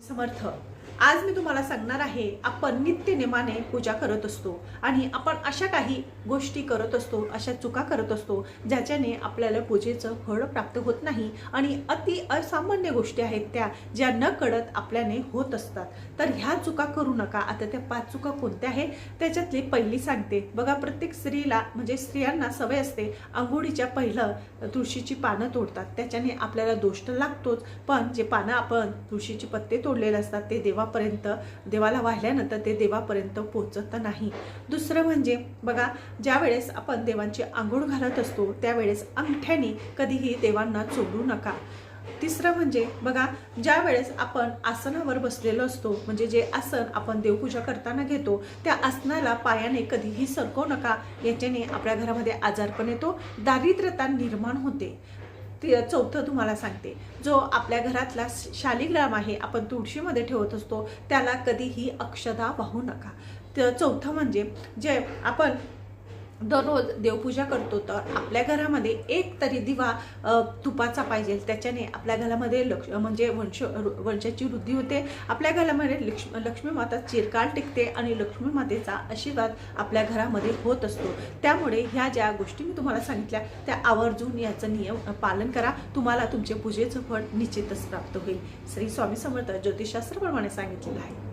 समर्थ। आज मी तुम्हाला सांगणार आहे, आपण नित्यनेमाने पूजा करत असतो आणि आपण अशा काही गोष्टी करत असतो, अशा चुका करत असतो ज्याच्याने आपल्याला पूजेचं फळ प्राप्त होत नाही आणि अति असामान्य गोष्टी आहेत त्या ज्या न कळत आपल्याने होत असतात। तर ह्या चुका करू नका। आता त्या 5 चुका कोणत्या आहेत त्याच्यातली पहिली सांगते बघा। प्रत्येक स्त्रीला म्हणजे स्त्रियांना सवय असते अंघोळीच्या पहिलं तुळशीची पानं तोडतात, त्याच्याने आपल्याला दोष तर लागतोच, पण जे पानं आपण तुळशीची पत्ते तोडलेले असतात ते देवाला वाहिल्यानंतर ते देवापर्यंत पोहोचत नाही। दुसरं म्हणजे बघा, ज्या वेळेस आपण देवांची आंघोळ घालत असतो त्यावेळेस अंगठ्याने कधीही देवांना चोळू नका। तिसरं म्हणजे बघा, ज्या वेळेस आपण आसनावर बसलेलो असतो म्हणजे जे आसन आपण देवपूजा करताना घेतो त्या आसनाला पायाने कधीही सरकवू नका, याच्याने आपल्या घरामध्ये आजारपण येतो, दारिद्र्यता निर्माण होते। चौथं तुम्हाला सांगते, जो आपल्या घरातला शालिग्राम आहे आपण तुळशीमध्ये ठेवत असतो त्याला कधीही अक्षदा वाहू नका। तर चौथं म्हणजे जे आपण दररोज देवपूजा करतो तर आपल्या घरामध्ये एक तरी दिवा तुपाचा पाहिजे, त्याच्याने आपल्या घरामध्ये म्हणजे वंशाची वृद्धी होते, आपल्या घरामध्ये लक्ष्मी माता चिरकाल टिकते आणि लक्ष्मी मातेचा आशीर्वाद आपल्या घरामध्ये होत असतो। त्यामुळे ह्या ज्या गोष्टी मी तुम्हाला सांगितल्या त्या आवर्जून याचं नियम पालन करा, तुम्हाला तुमचे पूजेचं फळ निश्चितच प्राप्त होईल। श्री स्वामी समर्थ ज्योतिषशास्त्राप्रमाणे सांगितलेलं आहे।